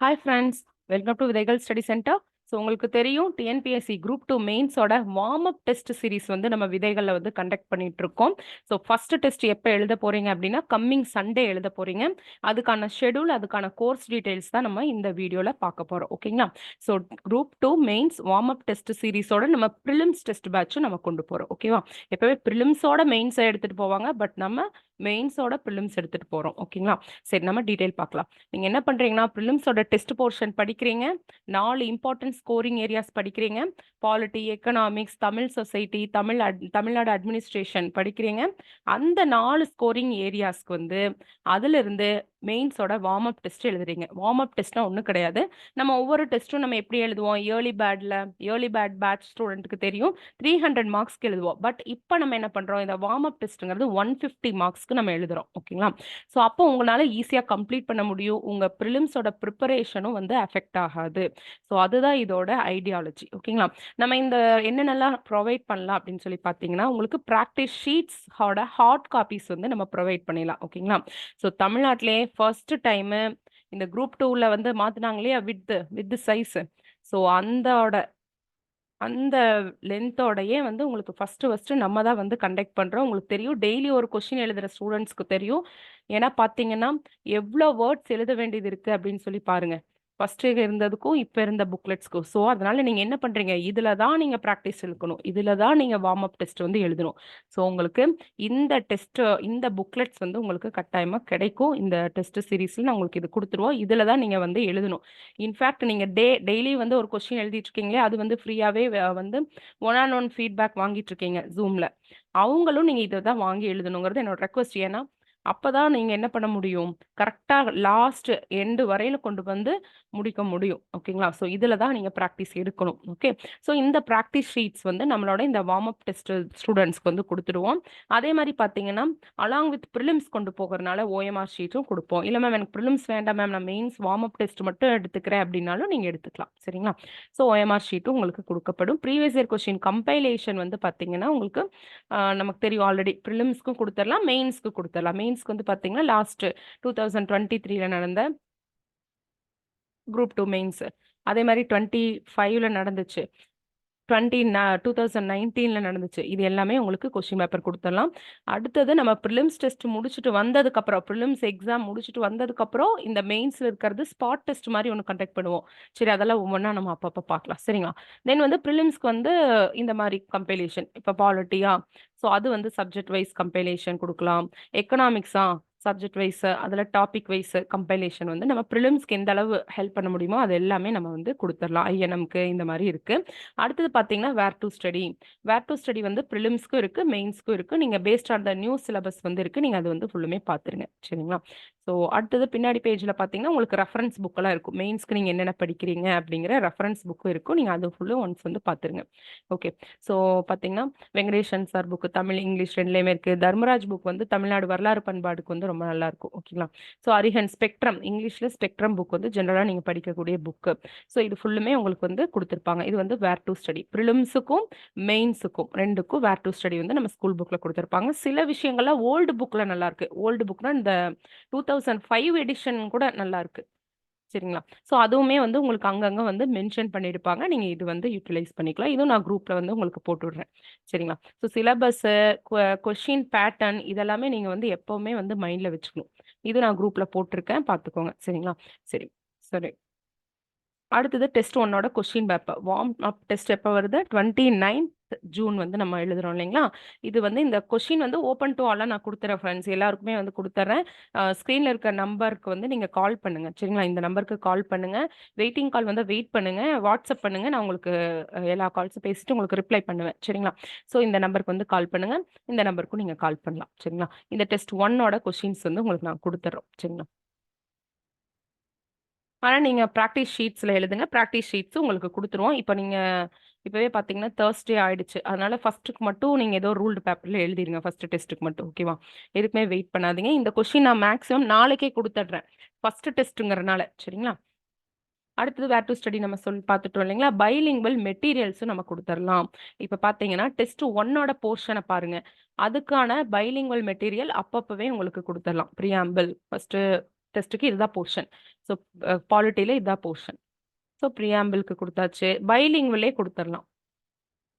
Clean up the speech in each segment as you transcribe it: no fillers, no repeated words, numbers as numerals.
Hi friends, welcome to Vidhaigal study centre. So உங்களுக்கு தெரியும் TNPSC group two மெயின்ஸோட warm up test series வந்து நம்ம விதைகளில் வந்து கண்டக்ட் பண்ணிட்டு இருக்கோம். ஸோ ஃபர்ஸ்ட் டெஸ்ட் எப்போ எழுத போறீங்க அப்படின்னா கம்மிங் சண்டே எழுத போறீங்க. அதுக்கான ஷெடியூல், அதுக்கான கோர்ஸ் டீடைல்ஸ் தான் நம்ம இந்த வீடியோவில் பார்க்க போறோம். ஓகேங்களா? So group two mains warm up test சீரிஸோட நம்ம ப்ரிலிம்ஸ் டெஸ்ட் பேட்சும் நம்ம கொண்டு போறோம். ஓகேவா? எப்பவே ப்ரிலிம்ஸோட மெயின்ஸை எடுத்துட்டு போவாங்க, பட் நம்ம மெயின்ஸோட ப்ரிலிம்ஸ் எடுத்துட்டு போறோம். ஓகேங்களா? சரி, நம்ம டீடைல் பார்க்கலாம். நீங்க என்ன பண்றீங்கன்னா ப்ரிலிம்ஸோட டெஸ்ட் போர்ஷன் படிக்கிறீங்க, 4 இம்பார்ட்டன்ட் ஸ்கோரிங் ஏரியாஸ் படிக்கிறீங்க. Polity, economics, Tamil society, Tamil Nadu administration படிக்கிறீங்க. அந்த 4 ஸ்கோரிங் ஏரியாஸ்க்கு வந்து அதுல இருந்து மெயின்ஸோட வார்ம் அப் டெஸ்ட் எழுதுறீங்க. வார்ம் அப் டெஸ்ட்னா ஒன்றும் கிடையாது. நம்ம ஒவ்வொரு டெஸ்ட்டும் நம்ம எப்படி எழுதுவோம், ஏர்லி பேட் பேட்ச் ஸ்டூடெண்ட்டுக்கு தெரியும் 300 மார்க்ஸ்க்கு எழுதுவோம். பட் இப்போ நம்ம என்ன பண்றோம், இந்த வார்ம் அப் டெஸ்ட்ங்கிறது 150 மார்க்ஸ்க்கு நம்ம எழுதுறோம். ஓகேங்களா? ஸோ அப்போ உங்களால ஈஸியாக கம்ப்ளீட் பண்ண முடியும். உங்க ப்ரிலிம்ஸோட ப்ரிப்பரேஷனும் வந்து அஃபெக்ட் ஆகாது. ஸோ அதுதான் இதோட ஐடியாலஜி. ஓகேங்களா? நம்ம இந்த என்னென்னலாம் ப்ரொவைட் பண்ணலாம் அப்படின்னு சொல்லி பார்த்தீங்கன்னா, உங்களுக்கு ப்ராக்டிஸ் ஷீட்ஸோட ஹார்ட் காப்பீஸ் வந்து நம்ம ப்ரொவைட் பண்ணிடலாம். ஓகேங்களா? ஸோ தமிழ்நாட்டிலே ஃபர்ஸ்ட் டைமு இந்த குரூப் டூவில் வந்து மாற்றினாங்க இல்லையா, வித் சைஸ். ஸோ அந்த லென்த்தோடையே வந்து உங்களுக்கு ஃபர்ஸ்ட் நம்ம தான் வந்து கண்டக்ட் பண்றோம். உங்களுக்கு தெரியும் டெய்லி ஒரு கொஸ்டின் எழுதுற ஸ்டூடெண்ட்ஸ்க்கு தெரியும். ஏன்னா பார்த்தீங்கன்னா, எவ்வளோ வேர்ட்ஸ் எழுத வேண்டியது இருக்கு அப்படின்னு சொல்லி பாருங்க. ஃபர்ஸ்ட் இருந்ததுக்கும் இப்ப இருந்த புக்லெட்ஸ்க்கும். ஸோ அதனால நீங்க என்ன பண்றீங்க, இதுல தான் நீங்க பிராக்டிஸ் எடுக்கணும். இதுல தான் நீங்க வார்ம் அப் டெஸ்ட் வந்து எழுதணும். ஸோ உங்களுக்கு இந்த புக்லெட்ஸ் வந்து உங்களுக்கு கட்டாயமா கிடைக்கும். இந்த டெஸ்ட் சீரீஸ்ல நான் உங்களுக்கு இது கொடுத்துருவோம். இதுல தான் நீங்க வந்து எழுதணும். இன்ஃபேக்ட் நீங்க டெய்லி வந்து ஒரு கொஸ்டின் எழுதிட்டு இருக்கீங்களே, அது வந்து ஃப்ரீயாவே வந்து ஒன் ஆன் ஒன் ஃபீட்பேக் வாங்கிட்டு இருக்கீங்க ஜூம்ல. அவங்களும் நீங்க இதை தான் வாங்கி எழுதணுங்கிறது என்னோட ரெக்வஸ்ட். ஏன்னா அப்பதான் நீங்க என்ன பண்ண முடியும், கரெக்டா லாஸ்ட் எண்டு வரையில கொண்டு வந்து முடிக்க முடியும். ஓகேங்களா? ஸோ இதுல தான் நீங்க ப்ராக்டிஸ் எடுக்கணும். ஓகே. ஸோ இந்த ப்ராக்டிஸ் ஷீட்ஸ் வந்து நம்மளோட இந்த வார்ம் அப் டெஸ்ட் ஸ்டூடெண்ட்ஸ்க்கு வந்து கொடுத்துடுவோம். அதே மாதிரி பார்த்தீங்கன்னா, அலாங் வித் ப்ரிலிம்ஸ் கொண்டு போகிறதுனால ஓஎம்ஆர் ஷீட்டும் கொடுப்போம். இல்லை மேம் எனக்கு ப்ரிலிம்ஸ் வேண்டாம் மேம், நான் மெயின்ஸ் வார்ம் அப் டெஸ்ட் மட்டும் எடுத்துக்கிறேன் அப்படின்னாலும் நீங்க எடுத்துக்கலாம். சரிங்களா? ஸோ ஓஎம்ஆர் ஷீட்டும் உங்களுக்கு கொடுக்கப்படும். ப்ரீவியஸ் இயர் கொஸ்டின் கம்பைலேஷன் வந்து பார்த்தீங்கன்னா உங்களுக்கு நமக்கு தெரியும் ஆல்ரெடி ப்ரிலிம்ஸ்க்கும் கொடுத்துடலாம், மெயின்ஸ்க்கு கொடுத்துடலாம். மெயின்ஸ்க்கு வந்து பார்த்தீங்கன்னா லாஸ்ட் 2023ல நடந்த குரூப் டூ மெயின்ஸ், அதே மாதிரி 25ல நடந்துச்சு, 2019ல நடந்துச்சு. இது எல்லாமே உங்களுக்கு கொஸ்டின் பேப்பர் கொடுத்துடலாம். அடுத்தது நம்ம ப்ரிலிம்ஸ் டெஸ்ட் முடிச்சுட்டு வந்ததுக்கப்புறம், ப்ரிலிம்ஸ் எக்ஸாம் முடிச்சுட்டு வந்ததுக்கப்புறம் இந்த மெயின்ஸில் இருக்கிறது ஸ்பாட் டெஸ்ட் மாதிரி ஒன்று கண்டக்ட் பண்ணுவோம். சரி, அதெல்லாம் ஒவ்வொன்றா நம்ம அப்பப்போ பார்க்கலாம். சரிங்களா? தென் வந்து ப்ரிலிம்ஸ்க்கு வந்து இந்த மாதிரி கம்பைலேஷன், இப்போ பாலிட்டியா, ஸோ அது வந்து சப்ஜெக்ட் வைஸ் கம்பைலேஷன் கொடுக்கலாம். எக்கனாமிக்ஸா, சப்ஜெக்ட் வைஸ், அதில் டாபிக் வைஸ் கம்பைலேஷன் வந்து நம்ம ப்ரிலிம்ஸ்க்கு எந்த அளவு ஹெல்ப் பண்ண முடியுமோ அது எல்லாமே நம்ம வந்து கொடுத்துடலாம். ஐஎன்எம்க்கு இந்த மாதிரி இருக்கு. அடுத்தது பார்த்தீங்கன்னா வேர் டு ஸ்டடி வந்து ப்ரிலிம்ஸ்க்கும் இருக்கு, மெயின்ஸ்க்கும் இருக்கு. நீங்க based on the new syllabus வந்து இருக்கு. நீங்க அது வந்து ஃபுல்லுமே பார்த்துருங்க. சரிங்களா? ஸோ அடுத்தது பின்னாடி பேஜில் பார்த்தீங்கன்னா உங்களுக்கு ரெஃபரன்ஸ் புக்கெல்லாம் இருக்கும். மெயின்ஸ்க்கு நீங்கள் என்னென்ன படிக்கிறீங்க அப்படிங்கிற ரெஃபரன்ஸ் புக்கும் இருக்கும். நீங்கள் அது ஃபுல்லும் ஒன்ஸ் வந்து பார்த்துருங்க. ஓகே. ஸோ பார்த்தீங்கன்னா Venkatesan sir book Tamil English ரெண்டுலேயுமே இருக்கு. தர்மராஜ் புக் வந்து தமிழ்நாடு வரலாறு பண்பாடுக்கு வந்து ரொம்ப நல்லா இருக்கும். ஓகேங்களா? ஸோ அரிஹன் ஸ்பெக்ட்ரம், இங்கிலீஷ்ல ஸ்பெக்ட்ரம் புக் வந்து ஜென்ரலாக நீங்கள் படிக்கக்கூடிய புக்கு. ஸோ இது ஃபுல்லுமே உங்களுக்கு வந்து கொடுத்துருப்பாங்க. இது வந்து வேர் டு ஸ்டடி ப்ரிலிம்ஸுக்கும் மெயின்ஸுக்கும் ரெண்டுக்கும் வேர் டு ஸ்டடி வந்து நம்ம ஸ்கூல் புக்ல கொடுத்துருப்பாங்க. சில விஷயங்கள்லாம் ஓல்டு புக்ல நல்லா இருக்கு. ஓல்டு புக்னா இந்த 2005 எடிஷன் கூட நல்லா இருக்கு. சரிங்களா? ஸோ அதுவுமே வந்து உங்களுக்கு அங்கங்க வந்து மென்ஷன் பண்ணியிருப்பாங்க. நீங்க இது வந்து யூட்டிலைஸ் பண்ணிக்கலாம். இதுவும் நான் குரூப்ல வந்து உங்களுக்கு போட்டு விடுறேன். சரிங்களா? ஸோ சிலபஸ், கொஸ்டின் பேட்டர்ன் இதெல்லாமே நீங்க வந்து எப்பவுமே வந்து மைண்ட்ல வச்சுக்கணும். இது நான் குரூப்ல போட்டிருக்கேன், பார்த்துக்கோங்க. சரிங்களா? சரி சரி. அடுத்தது டெஸ்ட் ஒன்னோட question paper warm up test எப்போ வருது, 29th ஜூன் வந்து நம்ம எழுதுறோம் இல்லைங்களா? இது வந்து இந்த கொஸ்டின் வந்து ஓப்பன் டு ஆலாக நான் கொடுத்துறேன் ஃப்ரெண்ட்ஸ், எல்லாருக்குமே வந்து கொடுத்துட்றேன். ஸ்க்ரீனில் இருக்க நம்பருக்கு வந்து நீங்கள் கால் பண்ணுங்க. சரிங்களா? இந்த நம்பருக்கு கால் பண்ணுங்க. வெயிட்டிங் கால் வந்து வெயிட் பண்ணுங்க, வாட்ஸ்அப் பண்ணுங்க. நான் உங்களுக்கு எல்லா கால்ஸும் பேசிட்டு உங்களுக்கு ரிப்ளை பண்ணுவேன். சரிங்களா? ஸோ இந்த நம்பருக்கு வந்து கால் பண்ணுங்க. இந்த நம்பருக்கும் நீங்கள் கால் பண்ணலாம். சரிங்களா? இந்த டெஸ்ட் ஒன்னோட கொஸ்டின்ஸ் வந்து உங்களுக்கு நான் கொடுத்துட்றோம். சரிங்களா? ஆனால் நீங்கள் ப்ராக்டிஸ் ஷீட்ஸில் எழுதுங்க. ப்ராக்டிஸ் ஷீட்ஸும் உங்களுக்கு கொடுத்துருவோம். இப்போ நீங்கள் இப்போவே பார்த்தீங்கன்னா தேர்ஸ்டே ஆயிடுச்சு. அதனால ஃபர்ஸ்ட்டுக்கு மட்டும் நீங்கள் ஏதோ ரூல்டு பேப்பரில் எழுதிடுங்க. ஃபர்ஸ்ட் டெஸ்ட்டுக்கு மட்டும். ஓகேவா? எதுக்குமே வெயிட் பண்ணாதீங்க. இந்த கொஸ்டின் நான் மேக்ஸிமம் நாளைக்கே கொடுத்துட்றேன். ஃபர்ஸ்ட் டெஸ்ட்டுங்கிறனால. சரிங்களா? அடுத்தது வேர் டு ஸ்டடி நம்ம சொல்லி பார்த்துட்டோம் இல்லைங்களா? பைலிங்குவல் மெட்டீரியல்ஸும் நம்ம கொடுத்துடலாம். இப்போ பார்த்தீங்கன்னா டெஸ்ட் ஒன்னோட போர்ஷனை பாருங்க. அதுக்கான பைலிங்குவல் மெட்டீரியல் அப்பப்பவே உங்களுக்கு கொடுத்துடலாம். ப்ரியாம்பிள் ஃபர்ஸ்ட் டெஸ்ட்டுக்கு இதுதான் போர்ஷன். ஸோ பாலிட்டியில் இதுதான் போர்ஷன். ஸோ ப்ரியாம்பிளுக்கு கொடுத்தாச்சு. பைலிங்குவலே கொடுத்துடலாம்.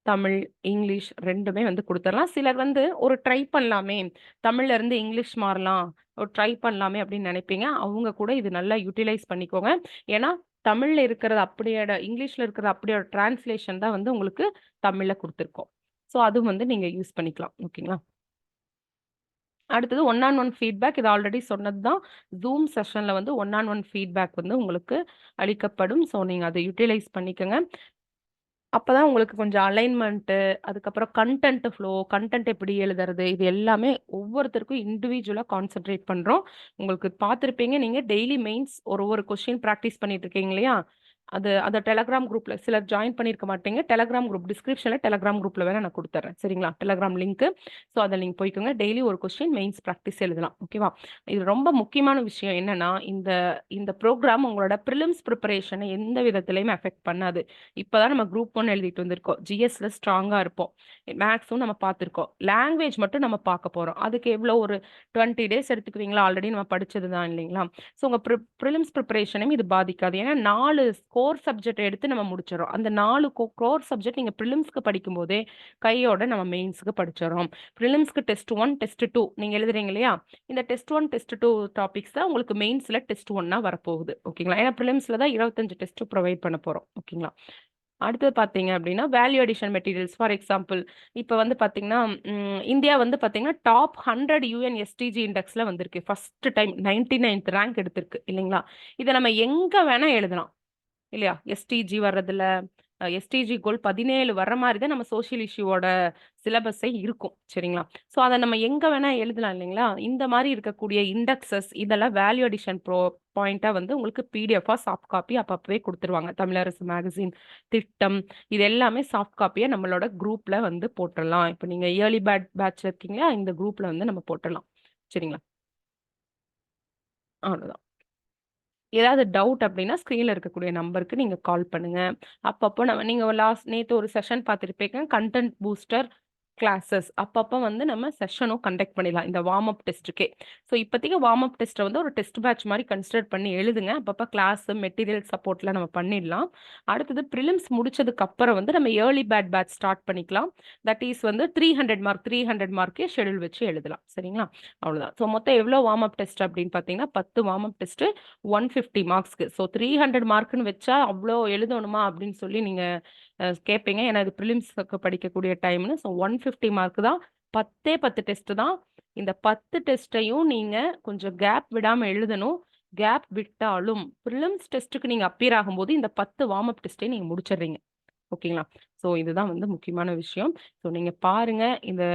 தமிழ், இங்கிலீஷ் 2மே வந்து குடுத்துரலாம். சிலர் வந்து ஒரு ட்ரை பண்ணலாமே, தமிழ்ல இருந்து இங்கிலீஷ் மாறலாம், ஒரு ட்ரை பண்ணலாமே அப்படின்னு நினைப்பீங்க. அவங்க கூட இது நல்லா யூட்டிலைஸ் பண்ணிக்கோங்க. ஏன்னா, தமிழ்ல இருக்கிறது அப்படியோட இங்கிலீஷ்ல இருக்கிறது அப்படியோட டிரான்ஸ்லேஷன் தான் வந்து உங்களுக்கு தமிழ்ல குடுத்துருக்கோம். ஸோ அதுவும் வந்து நீங்க யூஸ் பண்ணிக்கலாம். ஓகேங்களா? அடுத்தது ஒன் ஆன் ஒன் ஃபீட்பேக். இது ஆல்ரெடி சொன்னது தான். Zoom செஷன்ல வந்து ஒன் ஆன் ஒன் ஃபீட்பேக் வந்து உங்களுக்கு அளிக்கப்படும். ஸோ நீங்க அத யூட்டிலைஸ் பண்ணிக்கங்க. அப்பதான் உங்களுக்கு கொஞ்சம் அலைன்மென்ட்டு, அதுக்கப்புறம் கன்டென்ட் ஃப்ளோ, கன்டென்ட் எப்படி எழுதுறது, இது எல்லாமே ஒவ்வொருத்தருக்கும் இண்டிவிஜுவலா கான்சன்ட்ரேட் பண்றோம். உங்களுக்கு பார்த்திருப்பீங்க நீங்க டெய்லி மெயின்ஸ் ஒரு கொஸ்டின் பிராக்டிஸ் பண்ணிட்டு இருக்கீங்க இல்லையா? அந்த டெலகிராம் குரூப்ல சிலர் ஜாயின் பண்ணியிருக்க மாட்டீங்க. டெலகிராம் குரூப் டிஸ்கிரிப்ஷன்ல டெலகிராம் குரூப்ல வேணா நான் குடுத்துர்றேன். சரிங்களா? Telegram link. ஸோ அதில நீங்க போய்க்கோங்க. டெய்லி ஒரு கொஸ்டின் மெயின்ஸ் பிராக்டிஸ் எழுதலாம். ஓகேவா? இது ரொம்ப முக்கியமான விஷயம் என்னன்னா, இந்த இந்த புரோகிராம் உங்களோட பிரிலிம்ஸ் பிரிப்பரேஷன எந்த விதத்திலயுமே அஃபெக்ட் பண்ணாது. இப்பதான் நம்ம குரூப் 1 எழுதிட்டு வந்திருக்கோம். ஜிஎஸ்ல ஸ்ட்ராங்கா இருப்போம். மேத்ஸும் நம்ம பார்த்திருக்கோம். லாங்குவேஜ் மட்டும் நம்ம பார்க்க போறோம். அதுக்கு எவ்வளோ ஒரு 20 டேஸ் எடுத்துக்குவீங்களா? ஆல்ரெடி நம்ம படிச்சது தான் இல்லைங்களா? ஸோ உங்க பிரிலிம்ஸ் பிரிப்பரேஷனையும் இது பாதிக்காது. ஏன்னா 4 கோர் சப்ஜெக்ட் எடுத்து நம்ம முடிச்சிடறோம். அந்த 4 கோர் சப்ஜெக்ட் நீங்க பிரிலிம்ஸ்க்கு படிக்கும்போதே கையோட நம்ம மெயின்ஸ்க்கு படிச்சிடறோம். பிரிலிம்ஸ்க்கு டெஸ்ட் 1, டெஸ்ட் 2 நீங்க எழுதுறீங்க இல்லையா? இந்த டெஸ்ட் 1, டெஸ்ட் 2 டாபிக்ஸ் தான் உங்களுக்கு மெயின்ஸ்ல டெஸ்ட் 1 வரப்போகுது. ஓகேங்களா? ஏன்னா பிரிலிம்ஸ்ல தான் 25 டெஸ்ட் ப்ரொவைட் பண்ண போறோம். ஓகேங்களா? அடுத்தது பார்த்தீங்க அப்படின்னா, value addition materials. For example, இப்ப வந்து பார்த்தீங்கன்னா, இந்தியா வந்து பார்த்தீங்கன்னா, டாப் 100 யுஎன் எஸ்டிஜி இண்டெக்ஸ்ல வந்திருக்கு. ஃபர்ஸ்ட் டைம் 99த் ரேங்க் எடுத்திருக்கு இல்லைங்களா? இத நம்ம எங்க வேணா எழுதலாம். இல்லையா? எஸ்டிஜி வர்றதுல எஸ்டிஜி கோல் 17 வர்ற மாரி தான் நம்ம சோசியல் இஷ்யூவோட சிலபஸே இருக்கும். சரிங்களா? ஸோ அத நம்ம எங்க வேணா எழுதலாம் இல்லைங்களா? இந்த மாரி இருக்கக்கூடிய இண்டெக்ஸஸ் இதெல்லாம் வேல்யூ அடிஷன் பாயிண்ட்டா வந்து உங்களுக்கு பிடிஎஃப்பா சாஃப்ட் காப்பி அப்பப்பவே குடுத்துருவாங்க. தமிழரசு மேகசின், திட்டம் இது எல்லாமே சாஃப்ட் காப்பியா நம்மளோட குரூப்ல வந்து போட்டுறலாம். இப்ப நீங்க இயர்லி பேட்ச்ல இருக்கீங்களா? இந்த குரூப்ல வந்து நம்ம போட்டுறலாம். சரிங்களா? அவ்வளோதான். ஏதாவது டவுட் அப்படின்னா, ஸ்க்ரீன்ல இருக்கக்கூடிய நம்பருக்கு நீங்க கால் பண்ணுங்க. அப்பப்போ நீங்க நேத்து ஒரு செஷன் பார்த்திருப்பீங்க. Content booster classes. அப்பப்ப வந்து நம்ம செஷனும் கண்டக்ட் பண்ணிடலாம். இந்த வார்ம் அப் டெஸ்ட்டுக்கே. ஸோ இப்போதைக்கு வார்ம் அப் டெஸ்ட்ட வந்து ஒரு டெஸ்ட் பேட்ச் மாரி கன்சிடர் பண்ணி எழுதுங்க. அப்பப்ப கிளாஸ், மெட்டீரியல் சப்போர்ட்லாம் நம்ம பண்ணிடலாம். அடுத்தது பிரிலிம்ஸ் முடிச்சதுக்கு அப்புறம் வந்து நம்ம ஏர்லி பேட்ச் ஸ்டார்ட் பண்ணிக்கலாம். தட் இஸ் வந்து 300 மார்க்கே ஷெட்யூல் வச்சு எழுதலாம். சரிங்களா? அவ்வளோதான். ஸோ மொத்தம் எவ்வளோ வார்ம் அப் டெஸ்ட் அப்படின்னு பார்த்தீங்கன்னா, 10 வார்ம் அப் டெஸ்ட் 150 மார்க்ஸ்க்கு. ஸோ 300 மார்க்ன்னு வச்சா அவ்ளோ எழுதணுமா அப்படின்னு சொல்லி நீங்க கேட்பீங்க. ஏன்னா இது பிரிலிம்ஸ்க்கு படிக்கக்கூடிய டைம்னு. ஸோ 150 மார்க் தான். 10 டெஸ்ட் தான். இந்த 10 டெஸ்ட்டையும் நீங்க கொஞ்சம் கேப் விடாம எழுதணும். கேப் விட்டாலும் பிரிலிம்ஸ் டெஸ்ட்டுக்கு நீங்க அப்பியர் ஆகும்போது இந்த 10 வார்ம் அப் டெஸ்ட்டையும் நீங்க முடிச்சிடுறீங்க. ஓகேங்களா? ஸோ இதுதான் வந்து முக்கியமான விஷயம். ஸோ நீங்க பாருங்க. இந்த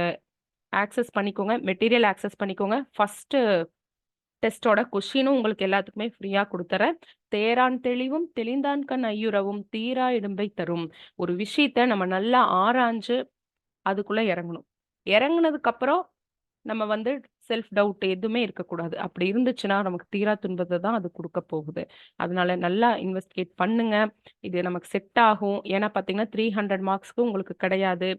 ஆக்சஸ் பண்ணிக்கோங்க. மெட்டீரியல் ஆக்சஸ் பண்ணிக்கோங்க. ஃபர்ஸ்ட் டெஸ்ட்டோட கொஸ்டினும் உங்களுக்கு எல்லாத்துக்குமே ஃப்ரீயா குடுத்துர்றேன். "தேரான் தெளிவும் தெளிந்தான்கண் ஐயுறவும் தீரா இடும்பை தரும்." ஒரு விஷயத்த நம்ம நல்லா ஆராய்ஞ்சு அதுக்குள்ள இறங்கணும். இறங்குனதுக்கு அப்புறம் நம்ம வந்து செல்ஃப் டவுட் எதுவுமே இருக்கக்கூடாது. அப்படி இருந்துச்சுன்னா, நமக்கு தீரா துன்பத்த தான் அது குடுக்க போகுது. அதனால நல்லா இன்வெஸ்டிகேட் பண்ணுங்க. இது நமக்கு செட் ஆகும். ஏன்னா பார்த்தீங்கன்னா, 300 மார்க்ஸ்க்கு உங்களுக்கு கிடையாது.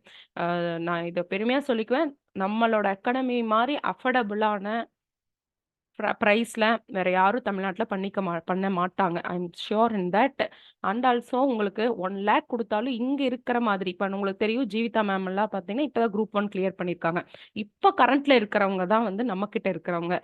நான் இத பெருமையா சொல்லிக்குவேன். நம்மளோட அகாடமி மாரி அஃபர்டபுளான பிரைஸ்ல வேற யாரும் தமிழ்நாட்டுல பண்ண மாட்டாங்க. I am sure in that. And also உங்களுக்கு 1,00,000 குடுத்தாலும் இங்க இருக்கிற மாதிரி இப்ப உங்களுக்கு தெரியும் ஜீவிதா மேம் எல்லாம் பார்த்தீங்கன்னா, இப்பதான் குரூப் 1 கிளியர் பண்ணியிருக்காங்க. இப்ப கரண்ட்ல இருக்கிறவங்க தான் வந்து நம்மகிட்ட இருக்கிறவங்க.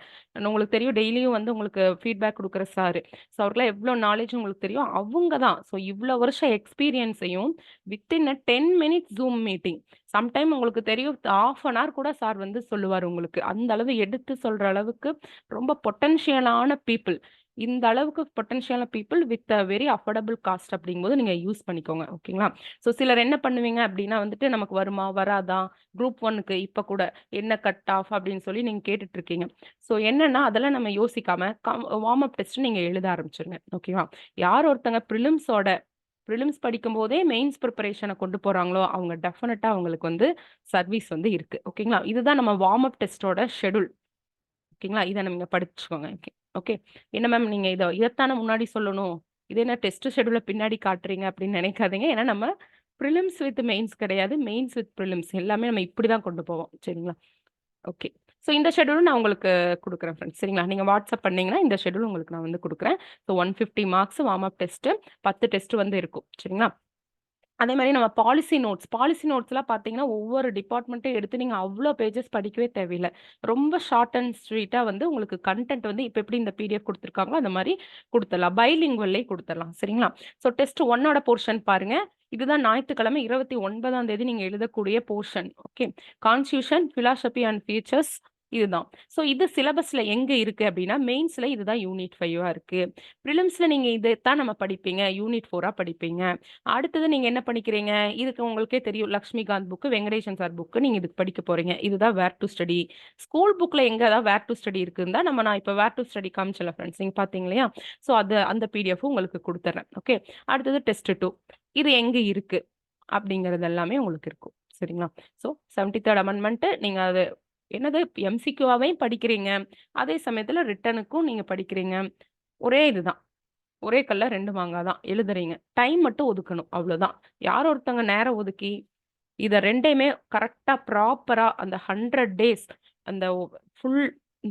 உங்களுக்கு தெரியும் டெய்லியும் வந்து உங்களுக்கு ஃபீட்பேக் குடுக்குற சாரு. ஸோ அவருக்கெல்லாம் எவ்ளோ நாலேட்ஜ் உங்களுக்கு தெரியும். அவங்க தான். ஸோ இவ்ளோ வருஷம் எக்ஸ்பீரியன்ஸையும் within a 10 minutes zoom meeting. Sometime உங்களுக்கு தெரியும் 1/2 அன் ஹவர் கூட சார் வந்து சொல்லுவாரு உங்களுக்கு. அந்த அளவு எடுத்து சொல்ற அளவுக்கு ரொம்ப பொட்டன்ஷியலான பீப்பிள். இந்த அளவுக்கு பொட்டன்ஷியலான people with a very affordable cost அப்படிங்கும்போது நீங்க யூஸ் பண்ணிக்கோங்க. ஓகேங்களா? ஸோ சிலர் என்ன பண்ணுவீங்க அப்படின்னா வந்துட்டு நமக்கு வருமா? வராதா? குரூப் 1க்கு இப்ப கூட என்ன கட் ஆஃப் அப்படின்னு சொல்லி நீங்க கேட்டுட்டு இருக்கீங்க. ஸோ என்னன்னா அதெல்லாம் நம்ம யோசிக்காம வார்ம் அப் டெஸ்ட் நீங்க எழுத ஆரம்பிச்சுருங்க. ஓகேவா? யார் ஒருத்தங்க பிரிலிம்ஸ் படிக்கும்போதே மெயின்ஸ் பிரிப்பரேஷன கொண்டு போறாங்களோ, அவங்க டெஃபினட்டா அவங்களுக்கு வந்து சர்வீஸ் வந்து இருக்கு. ஓகேங்களா? இதுதான் நம்ம வார்ம் அப் டெஸ்ட்டோட ஷெட்யூல். ஓகேங்களா? இத நீங்க படிச்சுக்கோங்க. ஓகே. ஓகே. என்ன மேம் நீங்க இதத்தானே முன்னாடி சொல்லணும். இது என்ன டெஸ்ட் ஷெட்யூல பின்னாடி காட்டுறீங்க அப்படின்னு நினைக்காதீங்க. ஏன்னா நம்ம பிரிலிம்ஸ் வித் மெயின்ஸ் கிடையாது. மெயின்ஸ் வித் பிரிலிம்ஸ் எல்லாமே நம்ம இப்படி தான் கொண்டு போவோம். சரிங்களா? ஓகே. ஸோ இந்த ஷெட்யூலும் நான் உங்களுக்கு குடுக்குறேன் ஃப்ரெண்ட்ஸ். சரிங்களா? நீங்க வாட்ஸ்அப் பண்ணீங்கன்னா, இந்த ஷெட்யூல் உங்களுக்கு நான் வந்து குடுக்குறேன். So 150 marks warm up test, 10 test வந்து இருக்கும். சரிங்களா? அதே மாரி நம்ம பாலிசி நோட்ஸ்லாம் பார்த்தீங்கன்னா, ஒவ்வொரு டிபார்ட்மெண்ட்டும் எடுத்து நீங்க அவ்ளோ பேஜஸ் படிக்கவே தேவையில்ல. ரொம்ப ஷார்ட் அண்ட் ஸ்வீட்டா வந்து உங்களுக்கு கன்டென்ட் வந்து இப்ப எப்படி இந்த பிடிஎஃப் குடுத்துருக்காங்களோ, அந்த மாரி குடுத்துடலாம். பைலிங்குவல்லே குடுத்துடலாம். சரிங்களா? ஸோ டெஸ்ட் 1ஓட போர்ஷன் பாருங்க. இதுதான் ஞாயித்துக்கிழமை 29ஆம் தேதி நீங்க எழுதக்கூடிய portion. Okay. Constitution, philosophy and features இதுதான். ஸோ இது சிலபஸ்ல எங்க இருக்கு அப்படின்னா, மெயின்ஸ்ல இதுதான் யூனிட் 5ஆ இருக்கு. பிரிலிம்ஸ்ல நீங்க இதத்தான் நம்ம படிப்பீங்க. யூனிட் 4ஆ படிப்பீங்க. அடுத்தது நீங்க என்ன படிக்கிறீங்க? இதுக்கு உங்களுக்கே தெரியும். Laxmikanth book, Venkatesan sir book நீங்க இதுக்கு படிக்க போறீங்க. இதுதான் வேர் டு ஸ்டடி. ஸ்கூல் புக்ல எங்க ஏதாவது வேர் டு ஸ்டடி இருக்குன்னு தான் நான் இப்ப வேர் டு ஸ்டடி காமிச்சல ஃப்ரெண்ட்ஸ். நீங்க பார்த்தீங்க இல்லையா? ஸோ அந்த பிடிஎஃப் உங்களுக்கு குடுத்துர்றேன். ஓகே. அடுத்தது டெஸ்ட் 2. இது எங்க இருக்கு? அப்படிங்கிறது எல்லாமே உங்களுக்கு இருக்கும். சரிங்களா? ஸோ 73rd அமெண்ட்மென்ட் நீங்க அது என்னது எம்சிக்யூவாவையும் படிக்கிறீங்க. அதே சமயத்துல ரிட்டனுக்கும் நீங்க படிக்கிறீங்க. ஒரே இதுதான். ஒரே கல்ல 2 மாங்கா தான் எழுதுறீங்க. டைம் மட்டும் ஒதுக்கணும். அவ்வளோதான். யாரோ ஒருத்தவங்க நேரம் ஒதுக்கி, இத 2யுமே கரெக்ட்டா ப்ராப்பரா அந்த 100 டேஸ் அந்த ஃபுல்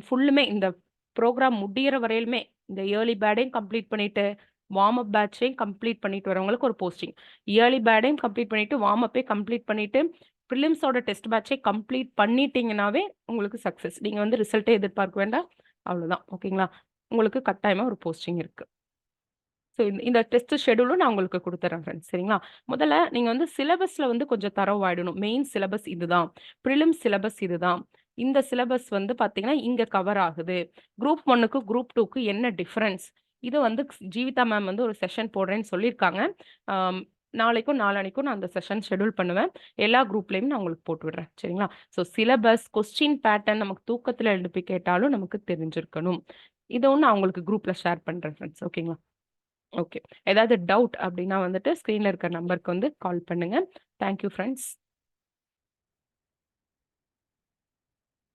ஃபுல்லுமே இந்த ப்ரோகிராம் முடியிற வரையிலுமே இந்த இயர்லி பேடையும் கம்ப்ளீட் பண்ணிட்டு, வார்ம் அப் பேட்சையும் கம்ப்ளீட் பண்ணிட்டு வரவங்களுக்கு ஒரு போஸ்டிங். இயர்லி பேடையும் கம்ப்ளீட் பண்ணிட்டு, வார்ம் அப்பையும் கம்ப்ளீட் பண்ணிட்டு, பிரிலிம்ஸோட டெஸ்ட் பேட்சை கம்ப்ளீட் பண்ணிட்டீங்கனாவே உங்களுக்கு சக்சஸ். நீங்க வந்து ரிசல்ட்டே எதிர்பார்க்க வேண்டாம். அவ்வளோதான். ஓகேங்களா? உங்களுக்கு கட்டாயமா ஒரு போஸ்டிங் இருக்கு. ஸோ இந்த டெஸ்ட் ஷெட்யூலும் நான் உங்களுக்கு குடுத்துர்றேன் ஃப்ரெண்ட்ஸ். சரிங்களா? முதல்ல நீங்க வந்து சிலபஸ்ல வந்து கொஞ்சம் தரோவாயிடணும். மெயின் சிலபஸ் இதுதான். பிரிலிம்ஸ் சிலபஸ் இதுதான். இந்த சிலபஸ் வந்து பார்த்தீங்கன்னா, இங்க கவர் ஆகுது. குரூப் 1க்கு குரூப் 2க்கு என்ன டிஃபரன்ஸ்? இது வந்து ஜீவிதா மேம் வந்து ஒரு செஷன் போடுறேன்னு சொல்லியிருக்காங்க. ஆம், நாளைக்கும், நாளான்னைக்கும் நான் அந்த செஷன் ஷெட்யூல் பண்ணுவேன். எல்லா குரூப்லயும் நான் உங்களுக்கு போட்டு விடுறேன். சரிங்களா? ஸோ சிலபஸ், கொஸ்டின் பேட்டர்ன் நமக்கு தூக்கத்துல எழுப்பி கேட்டாலும் நமக்கு தெரிஞ்சிருக்கணும். இதுவும் நான் உங்களுக்கு குரூப்ல ஷேர் பண்றேன் ஃப்ரெண்ட்ஸ். ஓகேங்களா? ஓகே. ஏதாவது டவுட் அப்டின்னா வந்துட்டு ஸ்க்ரீன்ல இருக்க நம்பருக்கு வந்து கால் பண்ணுங்க. Thank you friends.